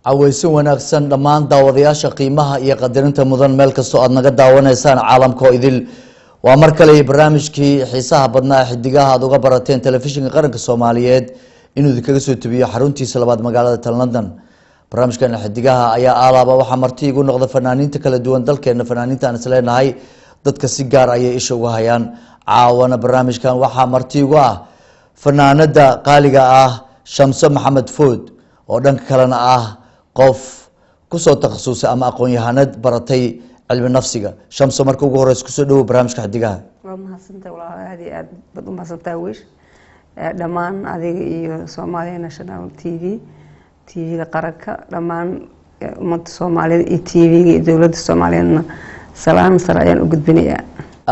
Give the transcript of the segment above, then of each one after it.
cawaysin wanaagsan dhammaan daawadayaasha qiimaha iyo qadarinta mudan meel kastoo aad naga daawanaysaan caalamka oo idil waa mar kale barnaamijkii xiisaha badnaa xidigaha aad uga barateen telefishinka qaranka Soomaaliyeed inuu idinkaga soo tabiyo xaruntiisa labaad magaalada London. barnaamijkan xidigaha ayaa alaaba waxa marti igu noqda fanaaniinta kala duwan dalkeena fanaaniinta aan isleenahay dadka si gaar ah ay isha uga hayaan caawana barnaamijkan waxa marti igu ah fanaanada qaaliga ah Shamso Maxamed Food oo dhanka kalena ah qof kusoo takhasusay ama aqoon yahanad baratay cilmi nafsiga. Shamso markii ugu horeysa kusoo dhaw barnaamijka xidigaha. waa mahadsantahay walaalahay aad bad u mahadsantahay wiish dhamaan adiga iyo Soomaaliya National TV-ga qaranka dhamaan ummadda Soomaaliyeed iyo TV-ga iyo dawladda Soomaaliyeedna salaam sare ayaan u gudbinayaa.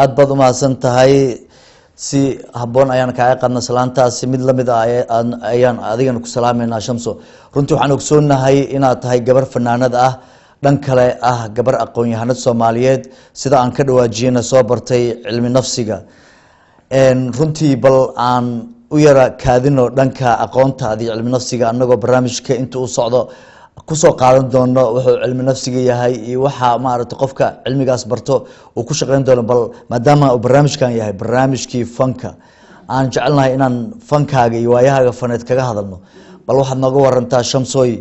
aad bad u mahadsantahay si haboon ayaan kaaga qadna salaantaasi mid lamid ah ayaan adigana ku salaameynaa Shamso. runtii waxaan ogsoonahay inaad tahay gabar fanaanad ah dhan kale ah gabar aqoon yahanad Soomaaliyeed sida aan ka dhawaajiyana soo bartay cilmi nafsiga. runtii bal aan u yara kaadino dhanka aqoontaada cilmi nafsiga anagoo barnaamijka inta uu socdo kusoo qaadan doono wuxuu cilmi nafsiga yahay iyo waxa maaragtay qofka cilmigaas barto uu ku shaqeyn doono. bal maadaama uu barnaamijkan yahay barnaamijkii fanka aan jecelnahay inaan fankaaga iyo waayahaaga faneed kaga hadalno bal waxaad nooga warantaa Shamsooy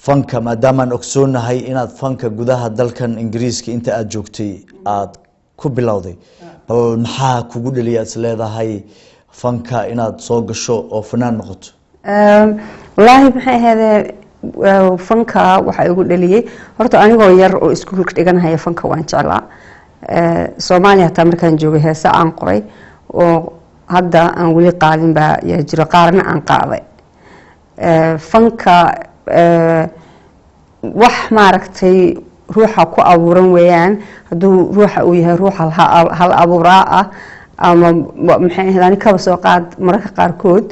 fanka maadaama aan ogsoonahay inaad fanka gudaha dalkan Ingiriiska inta aad joogtay aad ku bilowday bal maxaa kugu dhaliya isleedahay fanka inaad soo gasho oo fanaan noqoto? wallaahi maxay ahayd fanka waxa igu dhaliyay horta anigoo yar oo iskuulka dhiganahay fanka waan jeclaa. Soomaaliya taa markaan joogay heesa aan qoray oo hadda aan wali qaadin baa yaa jira qaarna aan qaaday. fanka wax maaragtay ruuxa ku abuuran weeyaan hadduu ruuxa uu yahay ruux hal abuuraa ah ama maxay ahayd kaba soo qaad mararka qaarkood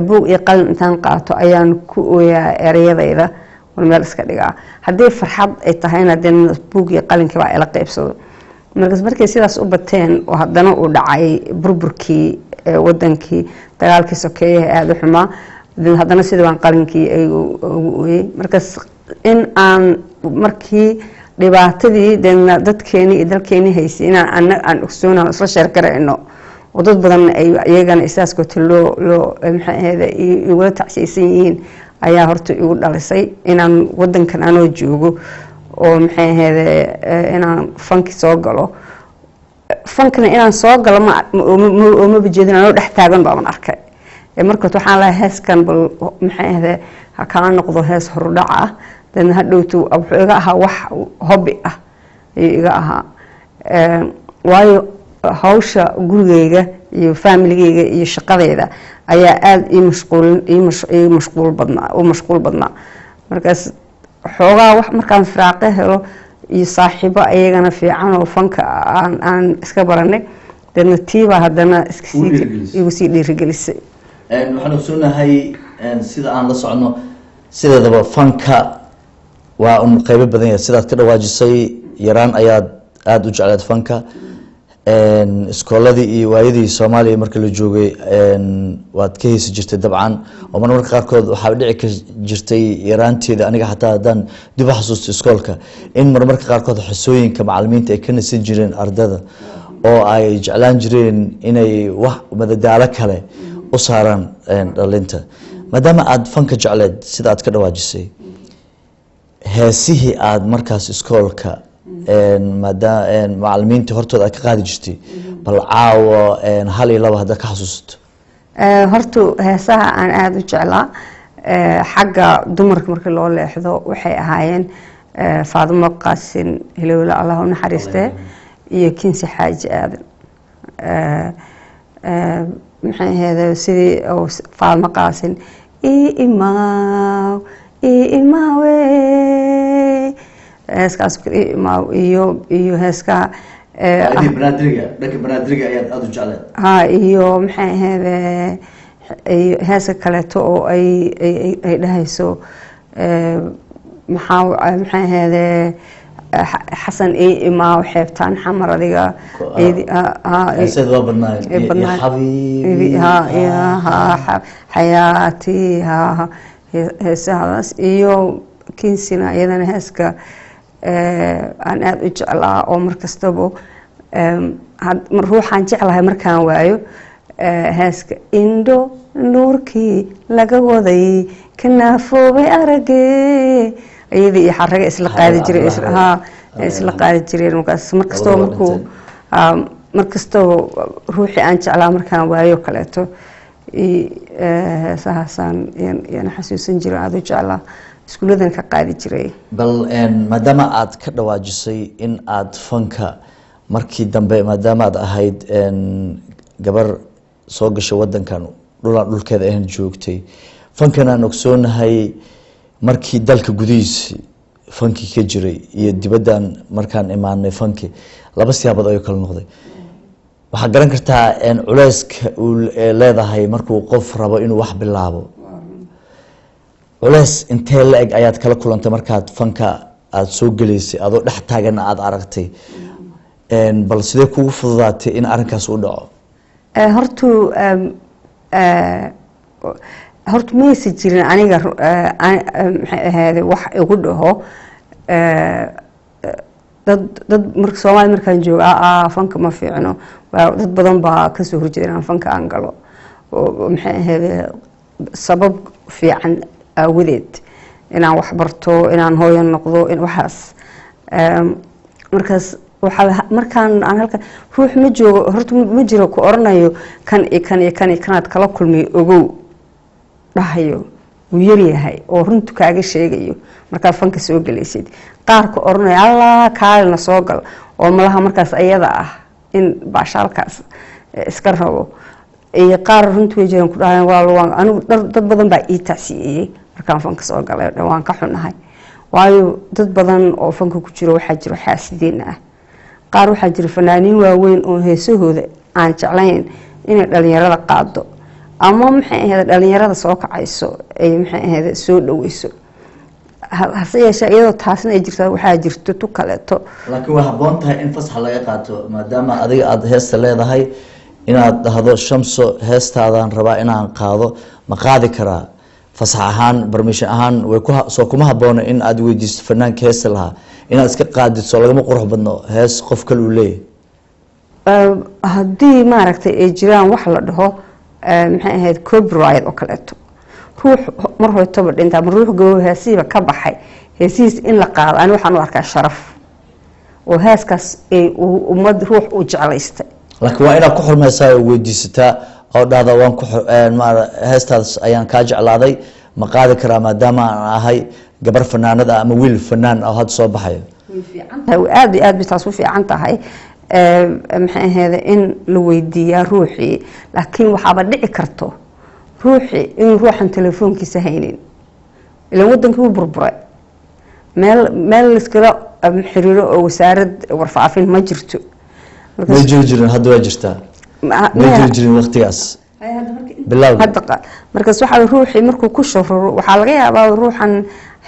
buug iyo qalin intaan qaato ayaan ku ooyaa erayadayda war meel iska dhigaa haddii farxad ay tahayna dee buug iyo qalinkii baa ila qaybsado. markay sidaas u bateen oo haddana uu dhacay burburkii wadankii dagaalkii sokeeye aada u xumaa haddana sidii baan qalinkii ay ugu ooyey. markaas in aan markii dhibaatadii deena dadkeeni iyo dalkeeni haysay inaan aan ogsoonaan isla sheer garayno oo dad badan ay iyagana isaaskoota loo maxay ahayd igula tacsiyaysan yihiin ayaa horta igu dhalisay inaan wadankan anoo joogo oo maxay ahayd inaan fanki soo galo. fankana inaan soo galo ma bajeedin anoo dhex taagan baan arkay. markaas waxaan lahaa heeskan bal maxay ahayd ha kala noqdo hees horudhac ah dan hadhowtu wuxuu iga ahaa wax hobby ah iga ahaa. waayo hawsha gurigeyga iyo familygeyga iyo shaqadeyda ayaa aad ii mashquul badnaa. markaas xoogaa wax markaan firaaqo helo iyo saaxiibo ayagana fiican oo fanka aan iska baranay dadna tiiba haddana igu sii dhiirigelisay. waxaan ogsoonahay sida aan la socno sideedaba fanka waa un qaybo badan yahay sidaad ka dhawaajisay yaraan ayaad aada u jeclayd fanka. iskooladii iyo waayadii Soomaaliya marka la joogay waad ka heesi jirtay dabcan oo mararka qaarkood waxaa dhici jirtay yaraanteeda aniga xataa hadaan dib u xasuusto iskoolka in mararka qaarkood xisooyinka macallimiinta ay ka nasan jireen ardada oo ay jeclaan jireen inay wax madadaalo kale u saaraan dhalinta. maadaama aad fanka jecleed sida aad ka dhawaajisay heesihii aad markaas iskoolka macallimiinta hortooda aad ka qaadi jirtay bal caawo hal iyo laba hadda ka xasuusto. horta heesaha aan aada u jeclaa xagga dumarka markii loo leexdo waxay ahaayeen Faadimo Qaasin Hilowle Allah u naxariistee iyo Kinsi Xaaji Aadan. maxay ahayd sidii Faadimo Qaasin imaawe heeskaas iyo heeska banaadiriga ayaad aada u jecleed. iyo maxay ahayd heeska kaleeto oo ay dhahayso maxay ahayd حسن إيه ما وحبت عن حمر ذيك سيد وابناي يا حبيبي ها حياتي ها هسه إيو kinsina iyadana heeska aan aad u jeclaa oo markastaba ruuxaan jeclahay markaan waayo heeska indho nuurkii laga waday ka naafoobay aragee iyadii iyo xaraga isla qaadi jiray isla qaadi jireen markastaba markastaba ruuxii aan jeclaa markaan waayo kaleeto heesahaasaan yana xasuusan jiray aada u jeclaa iskuuladan ka qaadi jiray. bal maadaama aad ka dhawaajisay in aad fanka markii dambe maadaama aad ahayd gabar soo gashay wadankan dhulaan dhulkeeda ahan joogtay fankan aan ogsoonahay markii dalka gudihiisa fankii ka jiray iyo dibaddan markaan imaanay fankii laba siyaabood ayuu kala noqday. waxaad garan kartaa culeyska uu leedahay markuu qof rabo inuu wax bilaabo. culeys intee la eg ayaad kala kulantay markaad fanka aada soo gelaysay adoo dhex taagana aada aragtay bal sidee kugu fududaatay in arrinkaas u dhaco? horta maysa jirin aniga maxay ahayd wax igu dhaho dad marka Soomaali markaan joogo fanka ma fiicno dad badan baa ka soo horjeeda inaan fanka aan galo oo maxay ahayd sabab fiican awgeed inaan wax barto inaan hooyo noqdo in waxaas markaas markaan aan halka ruux ma joogo horta ma jiro ku oranayo kanaad kala kulmay ogow dhahayo wuu yar yahay oo runtu kaaga sheegayo markaad fanka soo galaysid qaar ka oranaya allah kaalina soo gal oo malaha markaas ayada in baashaalkaas iska rabo iyo qaar runtu way jiraan ku dhahayan walaal anigu dad badan baa ii tacsiiyay markaan fanka soo galay waan ka xunahay waayo dad badan oo fanka ku jiro waxaa jiro xaasidiin qaar waxaa jira fanaaniin waaweyn oo heesahooda aan jeclayn inay dhalinyarada qaado ama maxay ahayd dhalinyarada soo kacayso ay maxay ahayd soo dhaweyso hase yeeshee iyadoo taasna ay jirto waxaa jirto tu kaleeto laakiin waa habboon tahay in fasax laga qaato maadaama adiga aada heesta leedahay inaad dhahdo Shamso heestaadan rabaa inaan qaado ma qaadi karaa fasax ahaan barmishan ahaan way soo kuma habboona in aad weydiisto fanaanka heesta lahaa inaad iska qaadiso lagama qurux badno hees qof kale uu leeyahay haddii maaragtay ay jiraan wax la dhaho maxay ahayd copyright oo kaleeto ruux mar hoytoba dhintaa mar ruux goo heesiiba ka baxay heesiis in la qaado ani waxaan u arkaa sharaf oo heeskaas ay ummad ruux u jeclaystay laakiin waa inaad ku xurmaysaa oo weydiisataa oo dhahda waan ku heestaas ayaan kaa jeclaaday ma qaadi karaa maadaama aan ahay gabar fanaanada ama wiil fanaan oo had soo baxayo aad iyo aad bay taas u fiican tahay maxay ahayd in la weydiiyaa ruuxii laakiin waxaaba dhici karto ruuxii in ruuxan telefoonkiisa haynin ilaa wadankii uu burburay meel iskala xiriiro oo wasaarad warfaafin ma jirto ma jirin hadda waa jirtaa ma jirin waqtigaas markaas waxaa ruuxii markuu ku shororo waxaa laga yaabaa ruuxan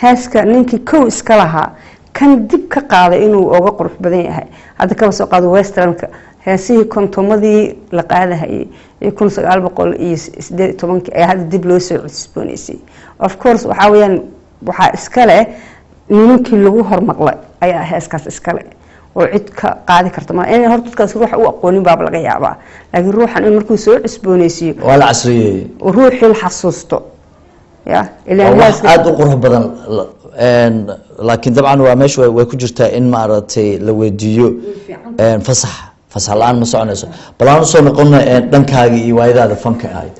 heeska ninkii kow iska lahaa kan dib ka qaaday inuu uga qurux badan yahay hadda kaba soo qaado westernka heesihii kontomadii la qaadahayay ee 1918 ee hadda dib loo soo cusboonaysay of course waxaa weeyaan waxaa iskale nimankii lagu hormaqlay ayaa heeskaas iskale oo cid ka qaadi karta ma in horta dadkaas ruuxa u aqoonin baab laga yaabaa laakiin ruuxan in markuu soo cusboonaysiyo waa la casriyay ruuxii la xasuusto ya ilaa aad u qurux badan laakiin dabcan waa meesha way ku jirtaa in maaragtay la weydiiyo fasax la-aan ma soconayso bal aan usoo noqono dhankaaga iyo waayadaada fanka ahayd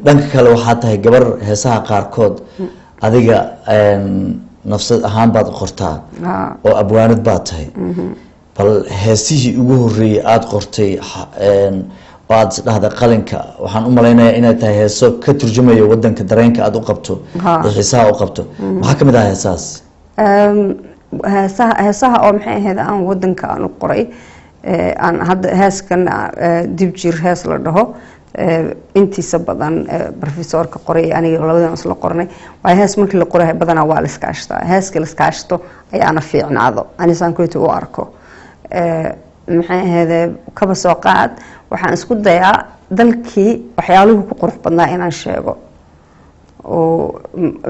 dhanka kale waxaa tahay gabar heesaha qaarkood adiga nafsad ahaan baad qortaa oo abwaanad baad tahay bal heesihii ugu horeeyay aada qortay aad dhahda qalinka waxaan u malaynayaa inay tahay heeso ka turjumayo wadanka dareenka aada u qabto xiisaha u qabto maxaa kamid ah heesahaas heesaha oo maxay ahayd aan wadanka aan u qoray aan hadda heeskan dib jir hees la dhaho intiisa badan professorka qoray aniga labadan isla qornay waa hees markii la qoray badanaa waa la iskaashtaa heeska la iskaashto ayaana fiicnaado anisaan kuleeto u arko maxay ahayd kaba soo qaad waxaan isku dayaa dalkii waxyaaluhu ku qurux badnaa inaan sheego oo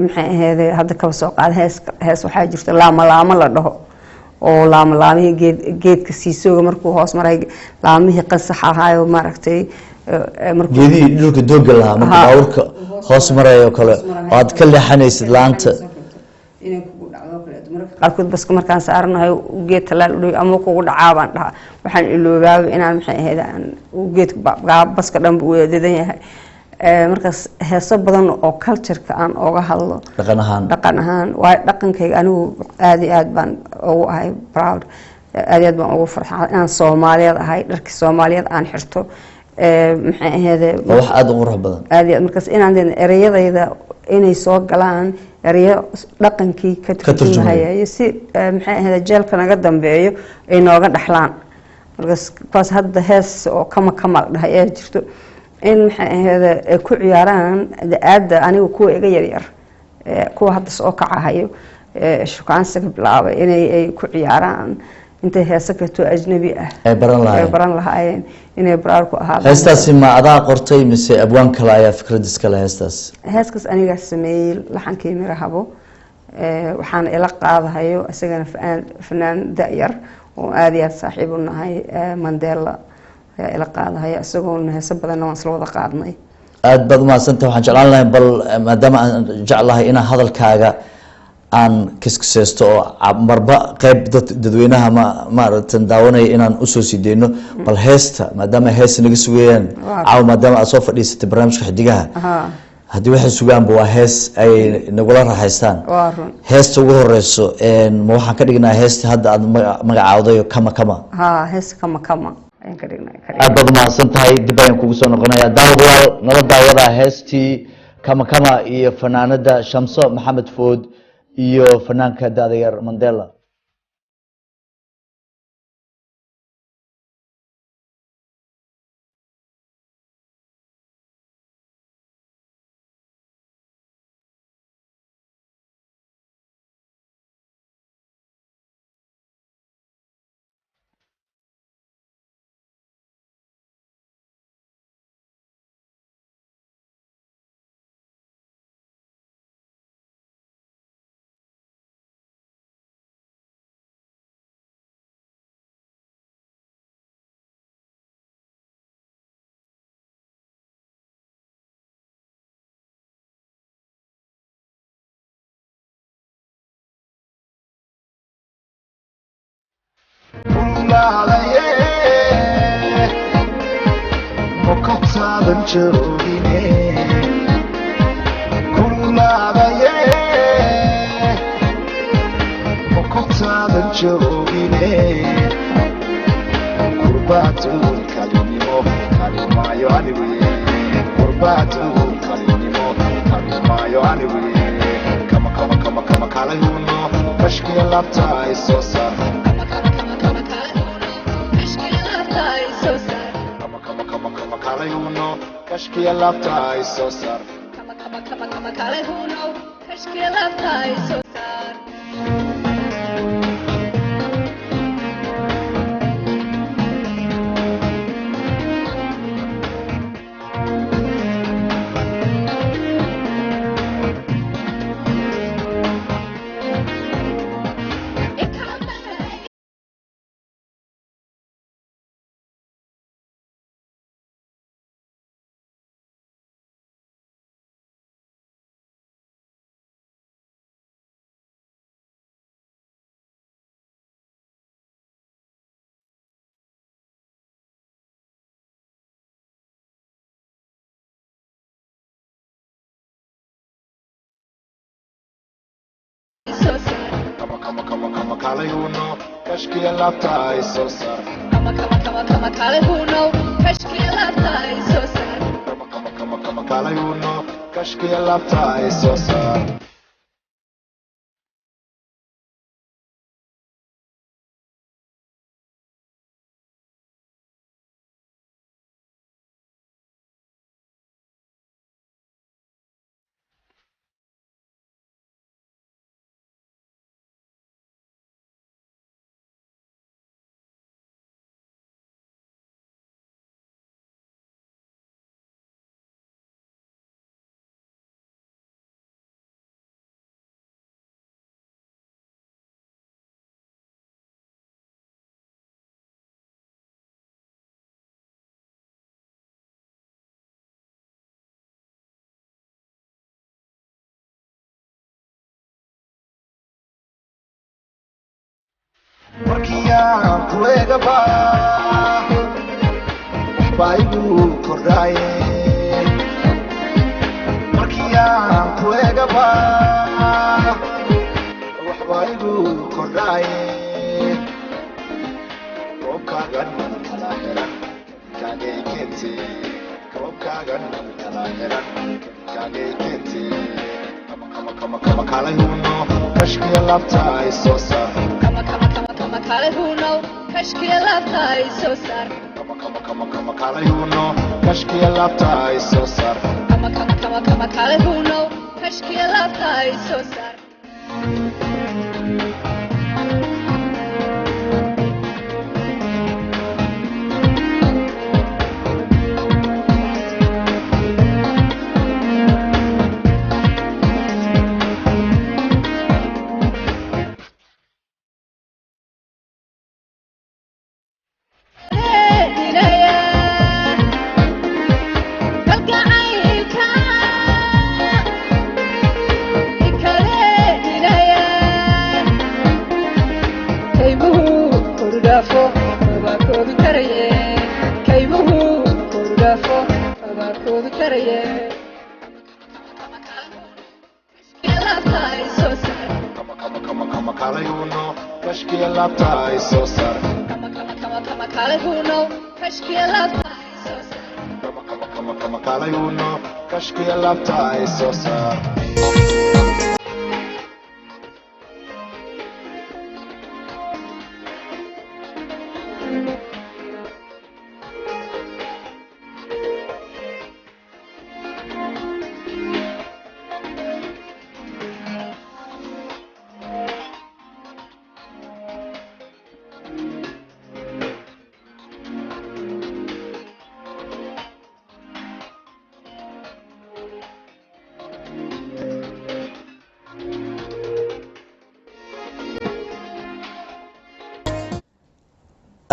maxay ahayd hadda kaba soo qaad hees waxaa jirta laama la dhaho oo laamihii geedka siisooga markuu hoos maray laamihii qasax ahaayo maaragtay geedihii dhulka dooga lahaa marka baabuurka hoos marayo kale aad ka leexanaysid laanta inay kugu dhacdo kale marka qaarkood baska markaan saaranahay geed talaal u dhow ama kugu dhacaabaan dhaha waxaan iloobaaba inaan maxay ahayd geedka baska dhan uu dadan yahay markaas heeso badan oo culture-ka aan oga hadlo dhaqan ahaan waa dhaqankayga anigu aad baan ugu ahay proud aad baan ugu farxaa inaan Soomaaliyeed ahay dharkii Soomaaliyeed aan xirto maxay ahayd wax aad u qurux badan aad markaas inaan ereyadayda inay soo galaan ereyo dhaqankii ka turjumaya si maxay ahayd jeelka naga dambeeyo ay nooga dhaxlaan markaas hadda hees oo kama dhahay ee jirto in maxay ahayd ku ciyaaraan aada anigu kuwa iga yaryar kuwa hadda soo kacahayo shukaansiga bilaabay inay ku ciyaaraan intay heesa kato ajnabi ah ay baran lahaayeen inay baraar ku ahaadaan heestaasi ma adaa qortay mise abwaan kale ayaa fikradiis kale heeskaas aniga sameeyay laxankii mirahabo waxaan ila qaadahayo isagana fanaan da'yar oo aad iyo aad saaxiib u nahay Mandela ila qaadahayo isagoo heesa badan oo isla wada qaadnay aad baad ma santaa waxaan jeclaan lahayn bal maadaama aan jeclahay in hadalkaaga aan kiskiseesto oo marba qayb dadweynaha ma aragtan daawanay inaan u soo sideeno bal heesta maadaama hees naga sugayaan caaw maadaama aad soo fadhiisatay barnaamijka xidigaha haddii waxay sugaan waa hees ay nagula raaxaystaan heesta ugu horeyso ma waxaan ka dhignaa heesta hadda aad magacaawday kama hees kama ayaan ka dhignaa aad baad mahadsan tahay dib ayaan kugu soo noqonayaa daawadayaal nala daawada heestii kama iyo fanaanada Shamso Maxamed Food iyo fanaanka da'da yar Mandela Kashkiya labta ay soo saar markiyaan kuegaba waxbaygu kordhaye markiyaan kuegaba waxbaygu kordhaye roobkaagan kala xiran kaagay keente roobkaagan kala xiran kaagay keente kama kalay huno kashkiya labta ay soo saar kama kalay huno kashkiya labta ay soo saar kama kalay huno kashkiya labta ay soo saar kama kalay huno kashkiya labta ay soo saar kashkiya labta ay soo saar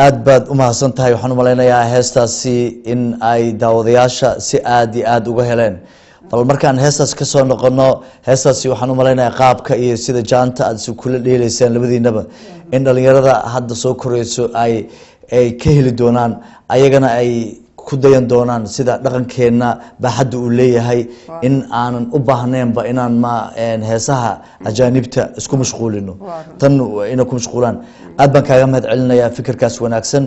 aad baad u mahadsan tahay waxaan u malaynayaa heestaasi in ay daawadayaasha si aad iyo aad uga heleen bal markaan heestaas ka soo noqono heestaasi waxaan u malaynayaa qaabka iyo sida jaanta aad si kula dheelaysaan labadiinaba in dhalinyarada hadda soo koreyso ay ka heli doonaan ayagana ay ku dayan doonaan sida dhaqankeena baaxadda uu leeyahay in aanan u baahneenba inaan heesaha ajaanibta isku mashquulino tan inay ku mashquulaan aad baan kaaga mahad celinayaa fikirkaas wanaagsan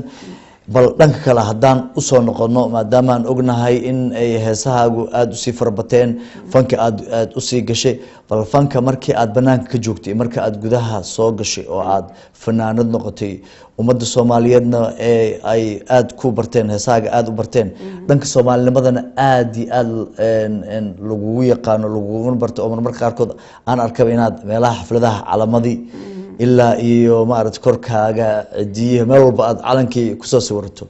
bal dhanka kale haddaan usoo noqono maadaama aan ognahay in ay heesahaagu aada usii farabateen fanka aad usii gashay bal fanka markii aad banaanka ka joogtay marka aad gudaha soo gashay oo aad fanaanad noqotay ummadda soomaaliyeedna ay aada ku barteen heesahaaga aada u barteen dhanka soomaalinimadana aada iyo aada lagugu yaqaano laguguna barto oo marmarka qaarkood aan arkaba inaad meelaha xafladaha calamadii ilaa iyo maaragta korkaaga cidiyaha meel walba aad calankii kusoo sawirato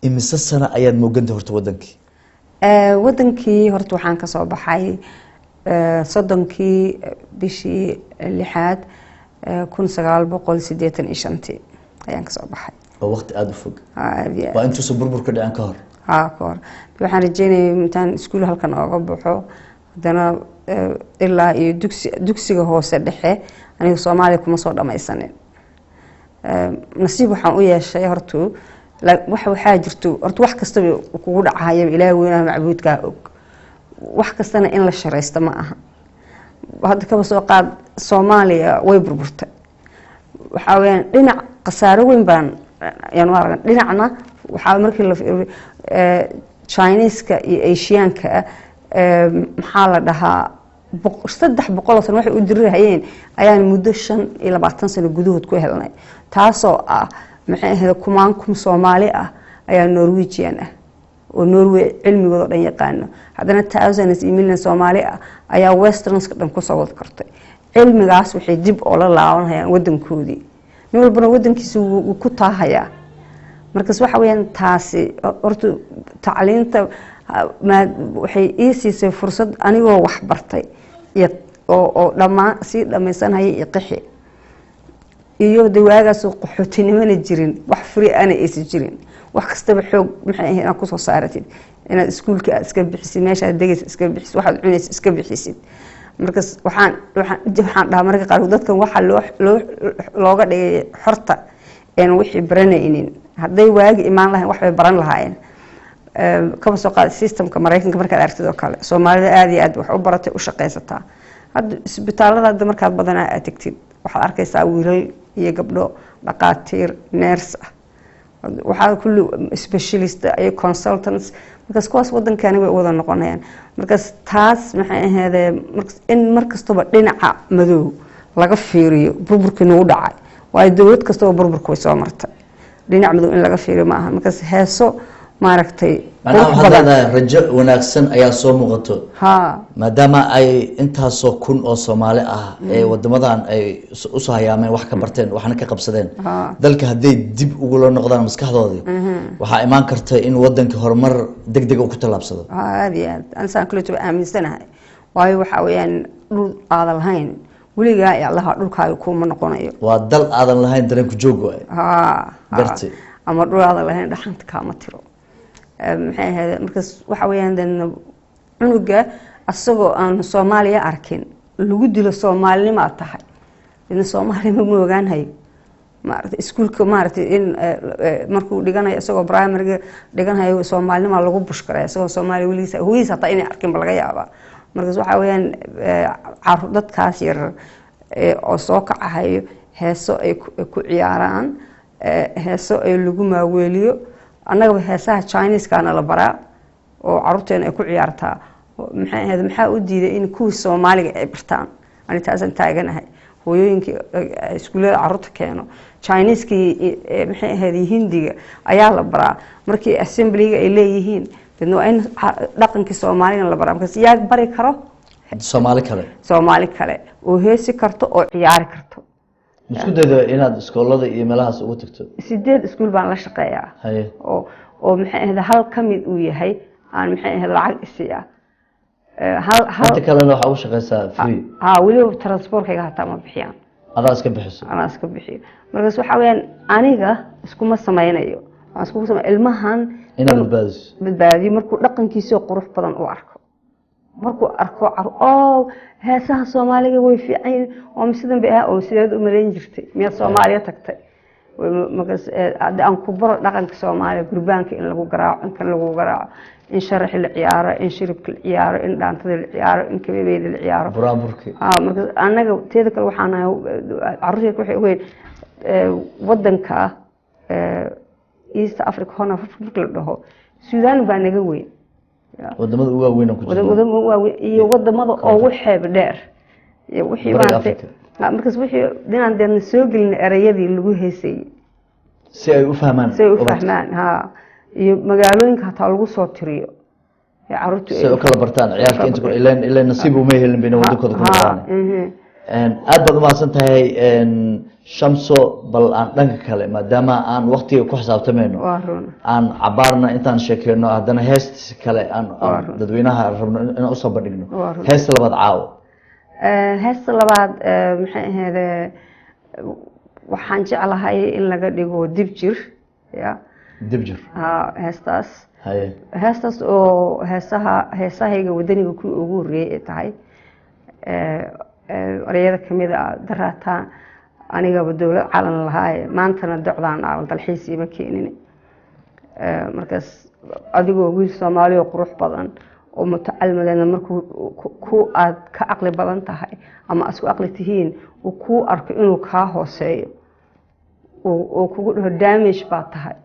imise sano ayaad moogantay horta wadankii wadankii horta waxaan kasoo baxay soddonkii bishii 6aad 1985 ayaan kasoo baxay oo waqti aada u fog waa intuusa burbur ka dhicin ka hor ka hor waxaan rajeynayay intaan iskuul halkan ooga baxo haddana ilaa iyo dugsiga hoose dhexe aniga Soomaaliya kuma soo dhamaysanin nasiib waxaan u yeeshay horta waxa jirto horta wax kasta kugu dhacaya Ilaahay weynaha macbuudka og wax kastana in la shareysto ma aha hadda ka soo qaad Soomaaliya way burburtay waxa weeyaan dhinac qasaaro weyn baan yaan arag dhinacna waxa markii la Chinese-ka iyo Asian-ka maxaa la dhahaa 300 sano waxay u dirihayeen ayaan muddo 25 sano gudahood ku helnay taasoo ah maxay ahayd kumaan Soomaali ah ayaa Norwegian ah oo Norway cilmigooda dhan yaqaan haddana thousands iyo million Soomaali ah ayaa westerns ka dhan ku soo wad kartay cilmigaas waxay dib oo la laabanayaan wadankoodii nin walbana wadankiisa uu ku taahaya markaas waxa weeyaan taasi horta tacliinta waxay ii siisay fursad anigoo wax bartay oo dhamaan si dhamaysanay iqixi iyo dawaagaas qaxootinimana jirin wax free ana aysan jirin wax kastaba xoog maxay ahayd ku soo saaratid inaad iskuulka iska bixisid meesha degays iska bixisid waxaad cunaysid iska bixisid markaas waxaan dhahaa marka qaar dadkan waxa looga dhigay xorta een wixii baranaynin hadday waagi imaan lahayn wax bay baran lahaayeen kaba soo qaad systemka Mareykanka markaad aragtid oo kale Soomaalida aad iyo aad wax u baratay u shaqeysataa hadda isbitaalada markaad badanaa aad tagtid waxaad arkaysaa wiilal iyo gabdho dhaqaatiir nurse waxaa kulli specialist iyo consultants markaas kuwaas wadankani way wada noqonayaan markaas taas maxay ahaydee in markastaba dhinaca madow laga fiiriyo burburkii nagu dhacay waayo dawlad kastaba burburku way soo martay dhinac madow in laga fiiriyo maaha markaas heeso maaragtay rajo wanaagsan ayaa soo muuqato maadaama ay intaasoo kun oo Soomaali ah ee wadamadan ay u soo hayaameen wax ka barteen waxna ka qabsadeen dalka haday dib ugu loo noqdaan maskaxdoodii waxa imaan karta in wadanka horumar degdeg u ku talaabsado aad iyo aad aan saan kale tuba aaminsanahay waayo waxa weeyaan dhul aadan lahayn weligaa ay Allah dhulkaaga kuma noqonayo waa dal aadan lahayn dareen ku joog waay garti ama dhul aadan lahayn dhaxanta kaama tiro maxay ahayd markaas waxa weeyaan cunuga asagoo aan Soomaaliya arkin lagu dilo Soomaalnimo tahay in Soomaaliya ma ogaanahay maartay iskuulka maartay in markuu dhiganayo asagoo primary dhiganayo Soomaalnimo lagu bushkaray asagoo Soomaali waligiisa hooyisa taa in arkin bal laga yaabaa markaas waxa weeyaan carruur dadkaas yar oo soo kacayo heeso ay ku ciyaaraan heeso ay lagu maaweeliyo annaga heesaha Chinese kana la baraa oo carruurteena ay ku ciyaartaa maxaa u diiday in kuwa Soomaaliga ay bartaan ani taasan taaganahay hooyooyinka iskuulada carruurta keeno Chinese-kii maxay ahayd Hindiga ayaa la baraa markii assembly-ga ay leeyihiin dadna in dhaqankii Soomaaliga la baraa markaas yaa bari karo Soomaali kale oo heesi karto oo ciyaari karto isku daydo inaad iskoolada iyo meelahaas ugu tagto 8 iskuul baan la shaqeeyaa oo maxay ahayd hal kamid uu yahay aan maxay ahayd lacag isiya inta kalena waxa uu shaqeysaa free wali transportkayga hataa ma bixiyaan adaa iska bixiso markaas waxa weeyaan aniga iskuma samaynayo aan isku sameeyo ilmahan inaad badbaadiyo markuu dhaqankiisa qurux badan u arko markuu arko heesaha Soomaaliga way fiican oo sidan bay oo sideed u maleyn jirtay miya Soomaaliya tagtay markaas aan ku baro dhaqanka Soomaaliya gurbaanka in lagu garaaco in lagu garaaco in sharax la ciyaaro in shiribka la ciyaaro in dhaantada la ciyaaro in kabeebeyda la ciyaaro buraaburki markaas anaga teeda kale waxaan ahay carruurta waxay weyn wadanka East Africa Horn of Africa la dhaho Suudaan baa naga weyn wadamada ugu waaweyn ku jira iyo wadamada ugu xeeb dheer iyo wixii markaas wixii dinaan soo gelin erayadii lagu heesay si ay u fahmaan iyo magaalooyinka hataa lagu soo tiriyo carruurtu si ay kala bartaan ciyaarka inta ilaa nasiib uma helin bina wadankooda ku noqdaan aad baad u mahadsan tahay Shamso bal aan dhanka kale maadaama aan waqtiga ku xisaabtamayno aan cabaarna intaan sheekeyno hadana heesta kale aan dadweynaha rabno inaan u soo bandhigno heesta labaad caaw heesta labaad maxay ahayd waxaan jeclahay in laga dhigo dibjir heestaas oo heesahayga wadaniga ku ugu horeeyay tahay erayada kamid ah daraataan anigaba dawlad calan lahaay maantana docdaan dalxiis ima keenin markaas adigoo wiil Soomaali oo qurux badan oo mutacalmadana markuu ku aad ka aqli badan tahay ama isku aqli tihiin oo ku arko inuu ka hooseeyo oo kugu dhaho damage baa tahay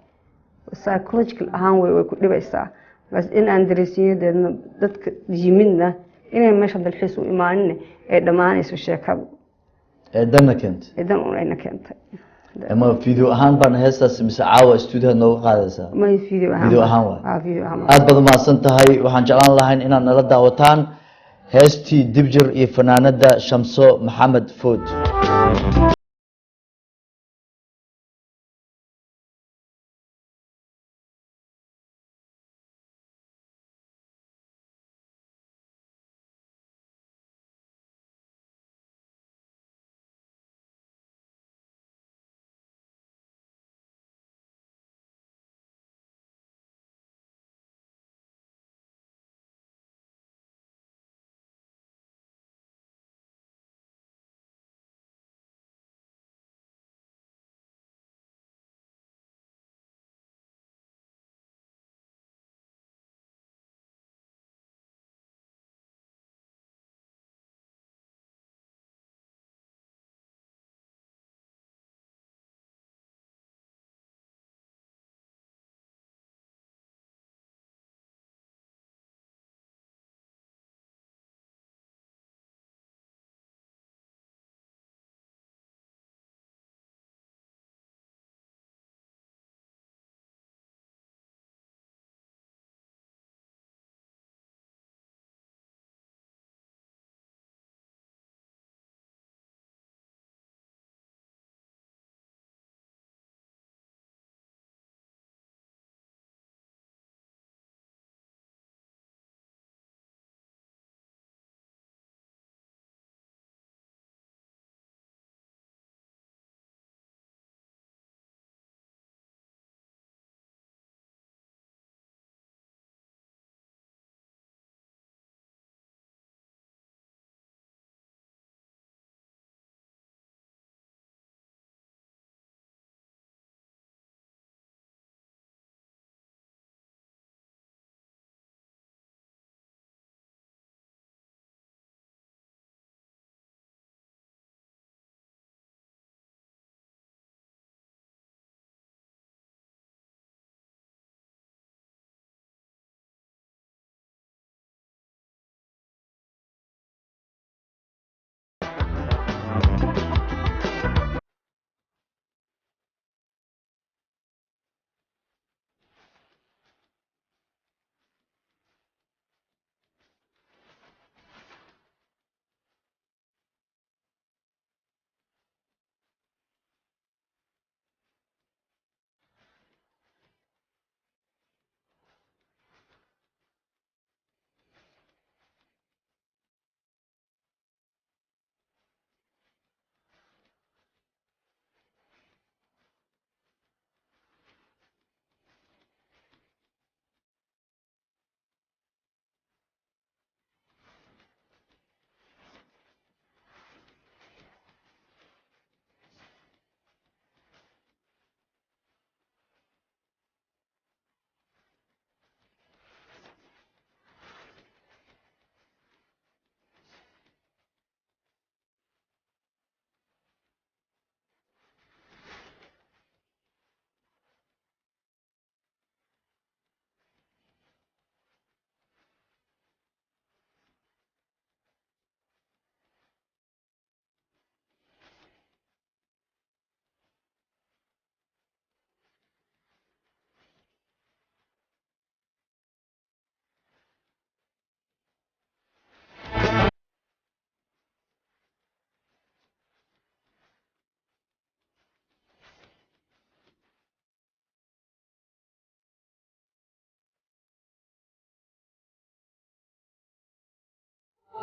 psychological ahaan way ku dhibaysaa bas in aan dareensiyeedna dadka yimidna inay meesha dalxiis u imaanin ee dhamaanayso sheekadu dana keentay ama video ahaan baan heestaas mise caawa studio nooga qaadaysaa ma video ahaan aad baad mahadsan tahay waxaan jeclaan lahayn inaad nala daawataan heestii dibjir iyo fanaanada Shamso Maxamed Food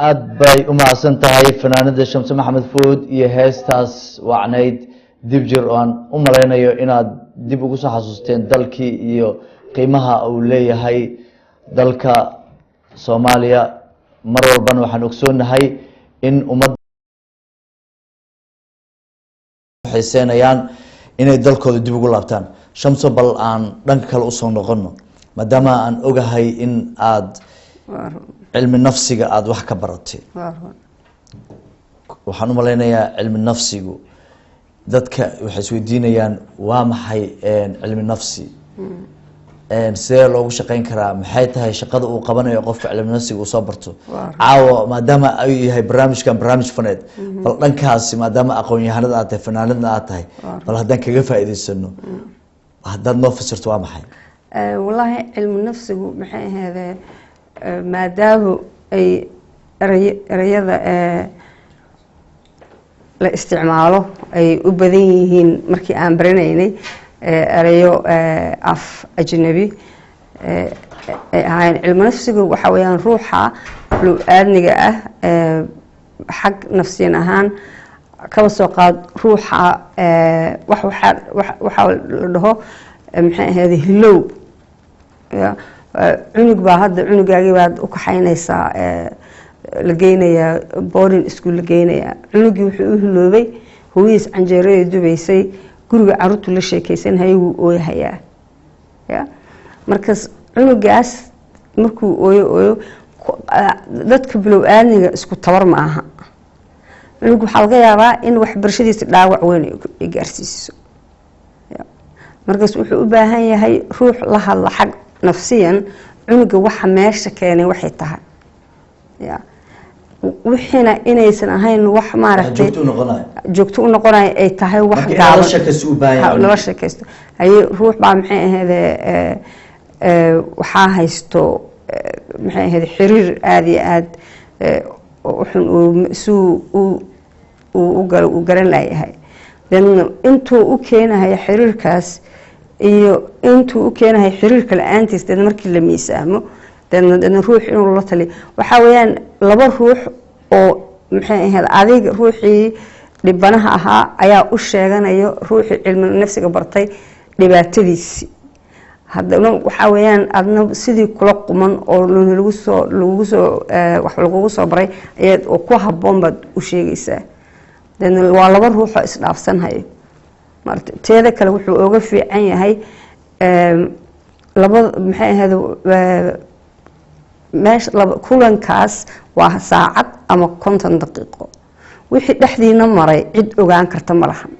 aad bay u mahadsan tahay fanaanada Shamsi Maxamed Food iyo heestaas wacnayd dib jir aan u maleynayo inaad dib ugu soo xasuusteen dalkii iyo qiimaha uu leeyahay dalka Soomaaliya mar walbana waxaan ogsoonahay in ummad xiiseynayaan inay dalkooda dib ugu laabtaan. Shamso, bal aan dhanka kale u soo noqono maadaama aan ogahay in aad cilmi nafsiga aad wax ka baratay. waxaan u maleynayaa cilmi nafsigu dadka waxay isweydiinayaan waa maxay cilmi nafsi, sidee loogu shaqeyn karaa, maxay tahay shaqada uu qabanayo qofka cilmi nafsiga uu soo barto. caawa maadaama ay yahay barnaamijkan barnaamij faneed, bal dhankaasi maadaama aqoon-yahanada aad tahay, fanaanadna aad tahay, bal haddaan kaga faa'iidaysano haddaad noo fasirto waa maxay. wallaahi cilmi nafsigu maxay ahaydee maadaama ay erayada la isticmaalo ay u badan yihiin markii aan baranaynay erayo af ajnabi ay ahaayeen. cilmi nafsigu waxa weeyaan ruuxa bini'aadmiga ah xag nafsiyan ahaan kaba soo qaad ruuxa waxa la dhaho maxay ahayd hilow. cunug baa hadda cunugaagii baad u kaxaynaysaa la geynayaa boarding school la geynayaa. cunugii wuxuu u hiloobay hooyadiis canjeerada dubaysay, guriga caruurtu la sheekaysanayay wuu ooyahayaa. markaas cunugaas markuu ooyo dadka bilow-aadmiga isku tabar ma aha. cunug waxaa laga yaabaa in waxbarashadiisa dhaawac weyn ay gaarsiiso. markaas wuxuu u baahan yahay ruux la hadla xag nafsiyan cunuga waxa meesha keenay waxay tahay. wixiina inaysan ahayn wax maaragtay joogto u noqonayo ay tahay wax gaaban lala sheekaysto. haye ruux baa maxay ahaydee waxaa haysto maxay ahayd xiriir aad iyo aad xun uu garan laayahay. intuu u keenayo xiriirkaas iyo intuu u keenayo xiriirka la-aantiis deedna markii la miisaamo deedna ruux inuu la taliyo waxaa weeyaan laba ruux oo maxay ahayd adiga ruuxii dhibanaha ahaa ayaa u sheeganayo ruuxii cilmi nafsiga bartay dhibaatadiisii. haddana waxaa weeyaan adna sidii kula quman oo wax lagugu soo baray ayaad oo ku habboon baad u sheegaysaa. waa laba ruuxoo isdhaafsanhayo. teeda kale wuxuu oga fiican yahay laba maxay ahayd meesha kulankaas waa saacad ama 50 daqiiqo. wixii dhexdiina maray cid ogaan karta ma lahan.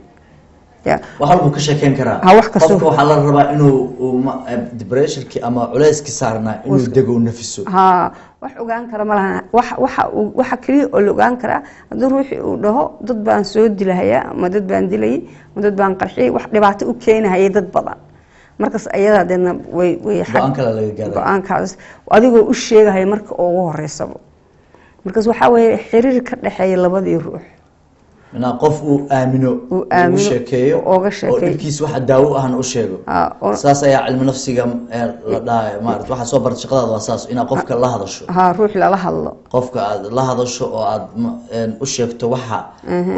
waxa uu ka sheekeyn karaa qofka waxaa la rabaa inuu depressionki ama culayski saarnaa inuu dego nafiso. wax ogaan kara ma lahan. waxa kaliya oo la ogaan karaa haddii ruuxii uu dhaho dad baan soo dilahayaa ama dad baan dilayay ama dad baan qarxiyay wax dhibaato u keenahayay dad badan. markaas ayadaa deedna way go-aankaas adigoo u sheegahaya marka ugu horeysaba. markaas waxaa weeye xiriir ka dhexeeya labadii ruux. minaa qof uu aamino uu sheekeeyo oo dhibkiis waxa daawo ahna u sheego. saas ayaa cilmi nafsiga la dhahay. maaragtay waxa soo bartay shaqadaada waa saas inaad qofka la hadasho. ruux lala hadlo. qofka aad la hadasho oo aad u sheegto waxa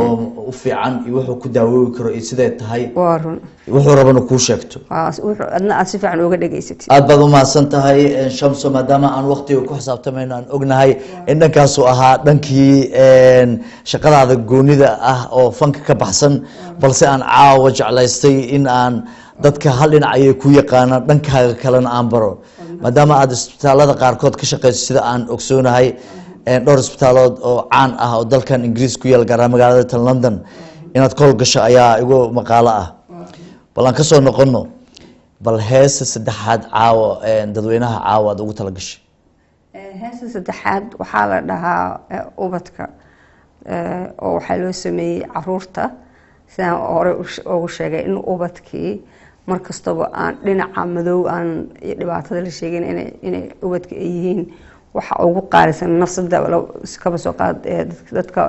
oo u fiican iyo wuxuu ku daawoobi karo iyo siday tahay. wuxuu rabana kuu sheegto. adna aad si fiican uga dhageysatid. aad baad u mahadsan tahay Shamso, maadaama aan waqtiga ku xisaabtamayno aan ognahay in dhankaasu ahaa dhankii shaqadaada goonida ah oo fanka ka baxsan, balse aan caawa jeclaystay in aan dadka hal dhinac ayay ku yaqaanaan dhankaaga kalena aan baro. maadaama aad isbitaalada qaarkood ka shaqeyso sida aan ogsoonahay dhowr isbitaalood oo caan ah oo dalkan Ingiriis ku yaal gaar magaalada London inaad kool gasho ayaa igu maqaalo ah. bal aan ka soo noqono bal heesa saddexaad caawa dadweynaha caawa aad ugu tala gashay. heesa saddexaad waxaa la dhahaa ubadka oo waxaa loo sameeyey caruurta. sidaan hore ugu sheegay in ubadkii markastaba aan dhinaca madow aan dhibaatada la sheegin inay ubadka ay yihiin waxa ugu qaalisan nafsada kaba soo qaad dadka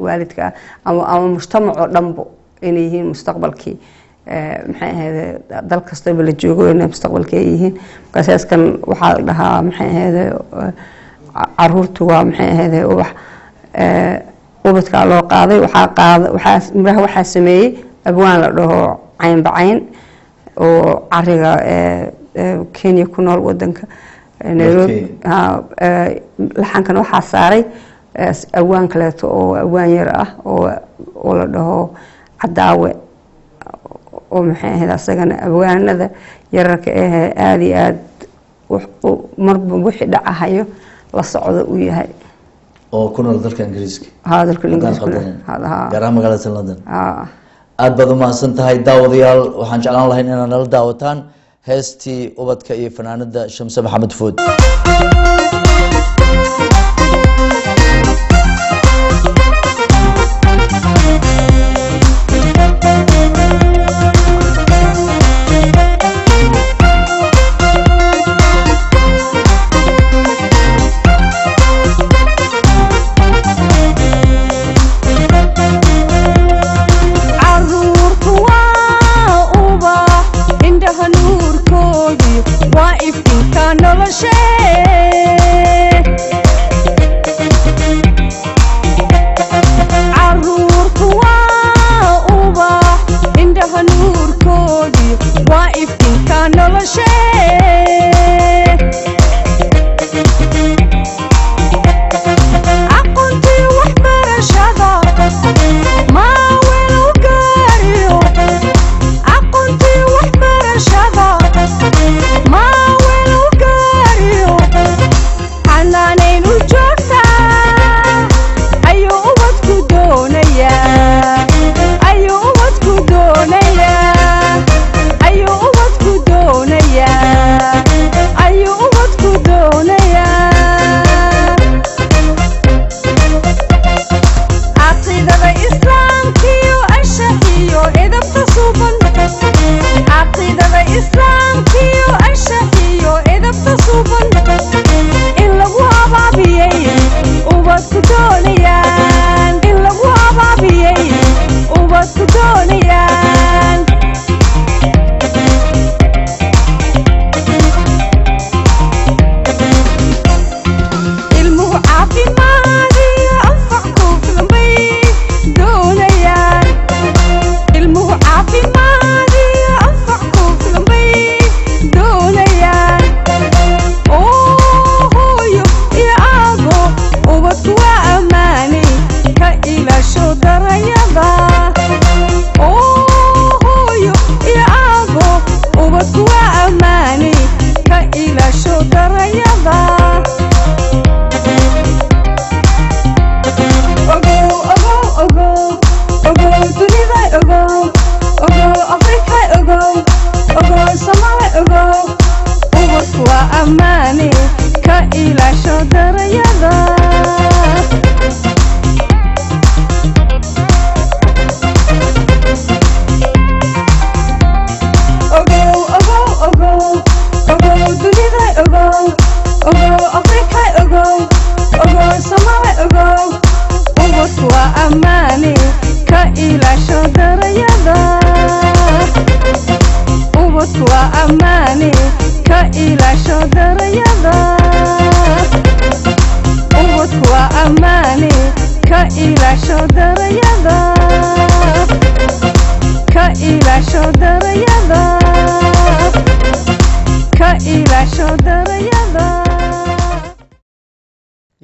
waalidka ama mujtamaco dhanbo inay yihiin mustaqbalkii maxay ahayd dal kastaba la joogo inay mustaqbalkii yihiin. markaaskan waxaa la dhahaa maxay ahayd caruurtu waa maxay ahayd ubax ubadka loo qaaday waxaa sameeyay abwaan la dhaho caynbacayn oo cariga Kenya ku nool wadanka Nairobi laxankan waxaa saaray abwaan kaleeto oo abwaan yar ah oo la dhaho Cadaawe oo maxay ahayd asagana abwaanada yararka aad iyo aad marba wixii dhacayo la socdo uu yahay oo ku nool dalka Ingiriiska dalka Ingiriiska gaar ahaan magaalada London aad baad u mahadsan tahay daawadayaal waxaan jeclaan lahayn inaad nala daawataan heestii ubadka iyo fanaanada Shamsa Maxamed Food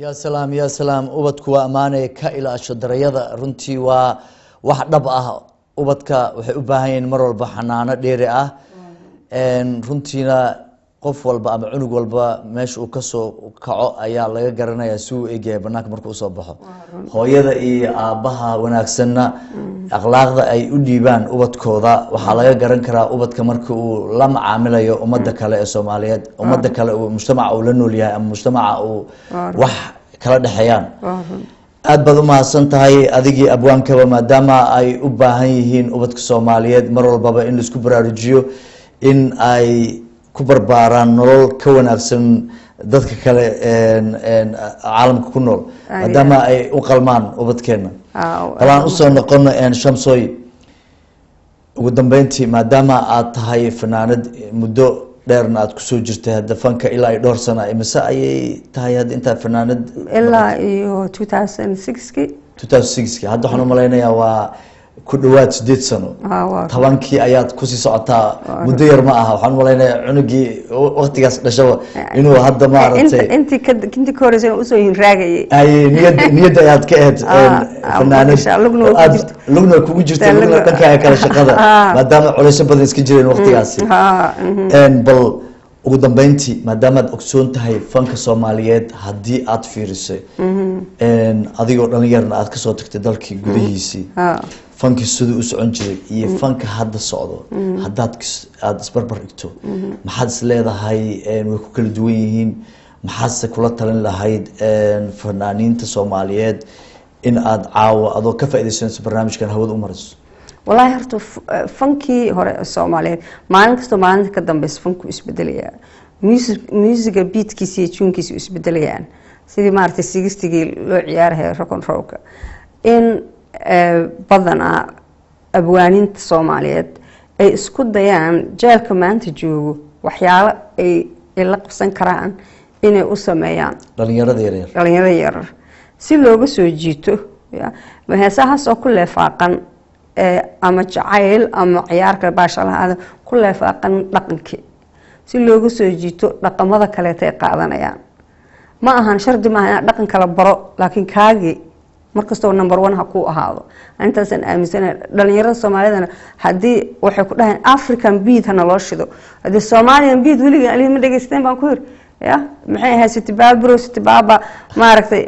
يا سلام يا سلام ubadku waa amaanay ka ilaasho darayada runtii waa wax dhab ah ubadka waxay u baahan yihiin mar walba xanaano dheeri ah runtiina qof walba ama cunug walba meesha uu ka soo kaco ayaa laga garanayaa si uu eegyahay banaanka markuu soo baxo hooyada iyo aabaha wanaagsanna akhlaaqda ay u dhiibaan ubadkooda waxaa laga garan karaa ubadka marka uu la macaamilayo umada kale ee Soomaaliyeed umada kale uu mujtamaca uu la nool yahay ama mujtamaca uu wax kala dhaxayaan aad baad u mahadsan tahay adigii abwaankaba maadaama ay u baahan yihiin ubadka Soomaaliyeed mar walba in la isku baraarujiyo in ay ku barbaaraan nolol ka wanaagsan dadka kale caalamka ku nool maadaama ay u qalmaan ubadkeena balaan u soo noqono Shamsoy ugu dambeyntii maadaama aad tahay fanaanad muddo dheerna aad kusoo jirtay hadda fanka ilaa ay dhowr sano mise ayay tahay hadda intaa fanaanad ilaa iyo 2006 2006 hadda waxaan u malaynayaa waa ku dhawaad 8 sano waa 10kii ayaad kusii socotaa muddo yar ma aha waxaan u malaynayaa cunugii waqtigaas dhashaba inuu hadda maaragtay intii ka horreysay usoo hinraagayay ay niyadda ayaad ka ahayd fanaanad lugna kugu jirta lugna dhanka kala shaqada maadaama culaysyo badan iska jireen waqtigaasi bal ugu dambeyntii maadaama aad ogsoon tahay fanka Soomaaliyeed haddii aad fiirisay adigoo dhalinyarna aad kasoo tagtay dalkii gudihiisii fanka siduu u socon jiray iyo fanka hadda socdo haddaad aad isbarbar dhigto maxaad is leedahay way ku kala duwan yihiin maxaadse kula talin lahayd fanaaniinta Soomaaliyeed in aad caawa adoo ka faa'iideysanayso barnaamijkan hawada u mariso والله هرتو فنكي هراء الصوماليين ما نكستو ما عندك قدام بس فنكو إسبدليا ميوزك بيت كيسي تون كيسي إسبدليان سيدي مارتي سيجستي لو عيارها ركون روكا إن بدنا أبوانين الصوماليات أي اسكود ديان جال كمان تجو وحياة أي اللقب كران إنه أسميان لين يرى سيلو بس وجيتو يا وهسا هسا كله فاقن ama jacayl ama ciyaarka baashalaha aad ku leefaqan dhaqankii si loogu soo jiito dhaqamada kale ay qaadanayaan ma ahan shardi ma aha dhaqan kala baro laakiin kaagi markastoo number 1 ha ku ahaado intaasan aaminsanahay dhalinyarada Soomaaliyeed hadii waxay ku dhahaan African beat hana loo shido hadii Somalian beat waliga ali ma dhageysteen baan ku yiri ya maxay haysatay baabro sitay baaba ma aragtay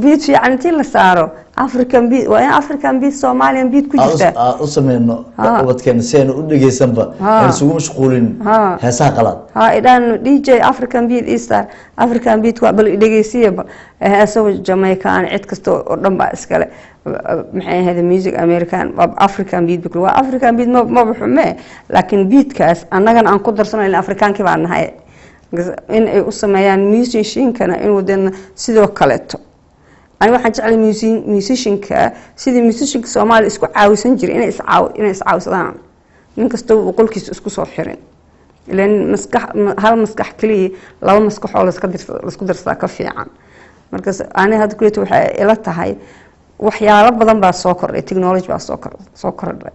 beat fiican intii la saaro African beat waa African beat Somalian beat ku jirta u sameeyno wadkeen seen u dhageysanba aan isugu mashquulin heesaha qalad idan DJ African beat Easter African beat waa bal dhageysiyaba heeso Jamaican cid kasto oo dhan ba iskale maxay ahayd music American African beat biklu waa African beat ma buxume laakiin beatkaas annagan aan ku darsanay Afrikaanki baan nahay in ay u sameeyaan musician-kana in wadan sidoo kale to أنا واحد جعل musician سيد musician Soomaali isku caawisan jiray inay iscaawisadaan ninkasta uu qolkiisa isku soo xirin ilaan maskax kaliya laba maskax oo la isku darsaa ka fiican markaas aan hadda kuleeto waxay ila tahay waxyaalo badan baa soo kordhay technology baa soo kordhay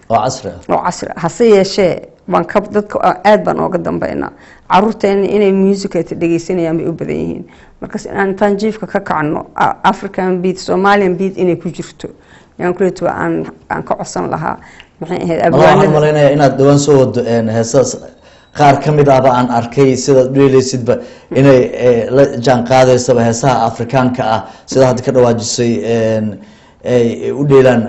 oo casri hase yeeshee baan ka dadka aad baan uga dambeynaa caruurteena inay music ay dhageysanayaan bay u badan yihiin markaas aan tanjiifka ka kacno African beat Somalian beat inay ku jirto yaan kuleeto aan ka codsan lahaa maxay ahayd abwaanada malaynayaa inaad dhawaan soo wado heesaas qaar kamid ah aan arkay sida dheeleysidba inay la jaan qaadayso heesaha Afrikaanka ah sida hadda ka dhawaajisay ay u dheelaan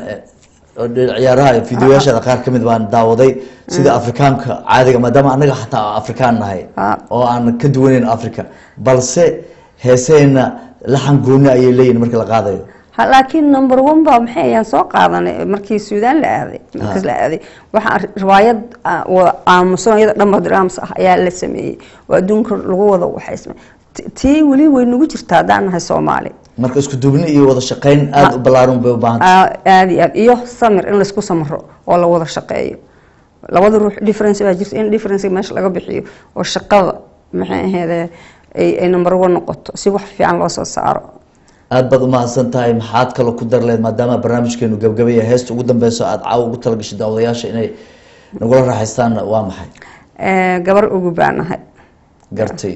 ciyaaraha fiidiyoyaasha qaar kamid baan daawaday sida Afrikaanka caadiga maadaama anaga xataa Afrikaan nahay oo aan ka duwaneyn Afrika balse heeseena laxan gooni ay leeyihiin marka la qaadayo laakiin number 1 ba maxay ayaan soo qaadanay markii Suudaan la aaday markaas la aaday waxa riwaayad aamusanayada dhamar drums ah ayaa la sameeyay oo adduunka lagu wada waxaysmay tii wali way nagu jirtaa daanahay Soomaali marka isku duubni iyo wada shaqeyn aad u balaaran bay u baahan aad iyo samir in la isku samro oo la wada shaqeeyo labada ruux difference baa jirta in difference meesha laga bixiyo oo shaqada maxay ahayd ay number 1 noqoto si wax fiican loo soo saaro aad bad u mahadsan tahay maxaad kale ku darleed maadaama barnaamijkeenu gabagabaya heesta ugu dambayso aad caaw ugu talagashay daawadayaasha inay nagula raaxaystaan waa maxay gabar ugu baanahay gartay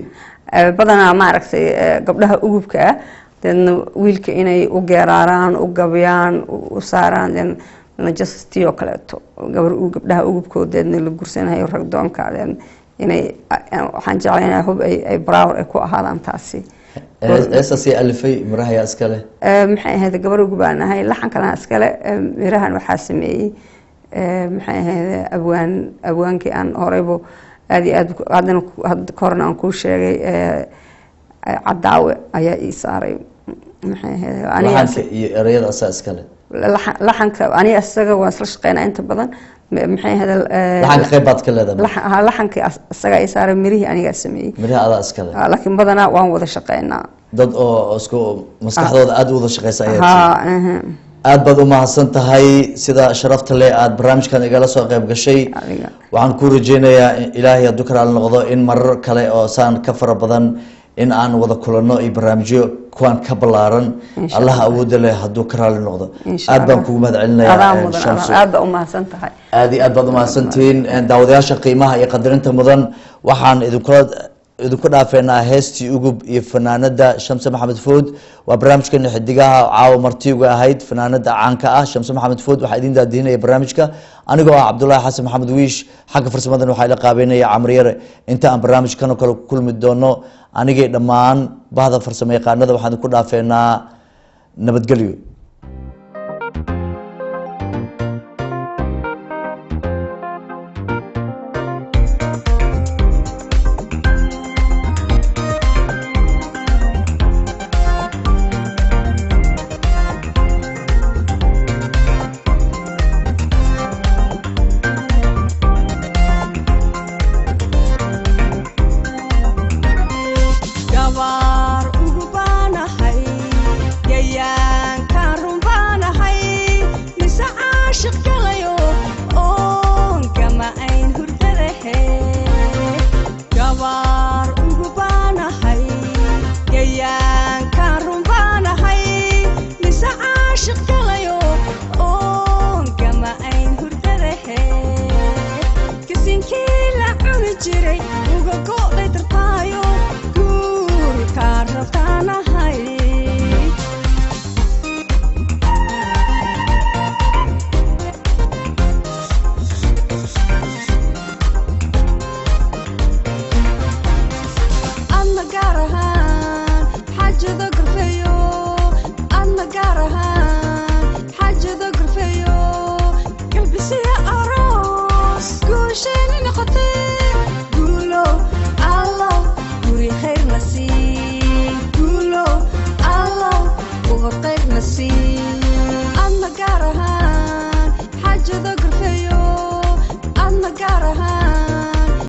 badanaa ma aragtay gabdhaha ugubka dadna wiilka inay u geeraraan u gabiyaan u saaraan dan justice oo kale to gabar uu gabdhaha ugubkoodeedna la gursanayo rag doonkaadeen inay waxaan jeclaynaa hub ay browr ay ku ahaadaan taasi SSC alifay miraha iskale maxay ahayd gabar ugu baanahay laxan kale iskale mirahan waxa sameeyay maxay ahayd abwaankii aan horeybo aad haddana korna aan ku sheegay cadaawe ayaa ii saaray maxay ahayd aniga iyo erayada asaskale laxanka aniga asaga waan isla shaqeynaa inta badan maxay ahayd laxanka qaybaad ka leedahay laxanka asaga ii saaray mirihi aniga sameeyay miraha adaa iskale laakiin badanaa waan wada shaqeynaa dad oo isku maskaxdooda aad u wada shaqeysa ayaa aad baad u mahadsan tahay sida sharafta leh aad barnaamijkan igala soo qayb gashay waxaan ku rajeynayaa ilaahay hadduu ka raali noqdo in marar kale oo saan ka fara badan in aan wada kulano iyo barnaamijyo kuwaan ka ballaaran allah awoodda leh hadduu ka raali noqdo aad baan kugu mahad celinayaa Shamsu aad baa u mahadsan tahay aad iyo aad baad u mahadsantihiin daawadayaasha qiimaha iyo qadarinta mudan waxaan idinku dhaafeynaa heestii ugub iyo fanaanada Shamse Maxamed Food waa barnaamijkeena xidigaha caawa martiga ahayd fanaanada caanka ah Shamse Maxamed Food waxa idin daadinaya barnaamijka anigoo ah Cabdullaahi Xasan Maxamed Wiish xagga farsamadan waxa ila qaabeynaya Camri Yare inta aan barnaamijkan kale kulmi doono anigay dhammaan bahda farsamo yaqaanada waxaan ku dhaafeynaa nabadgelyo see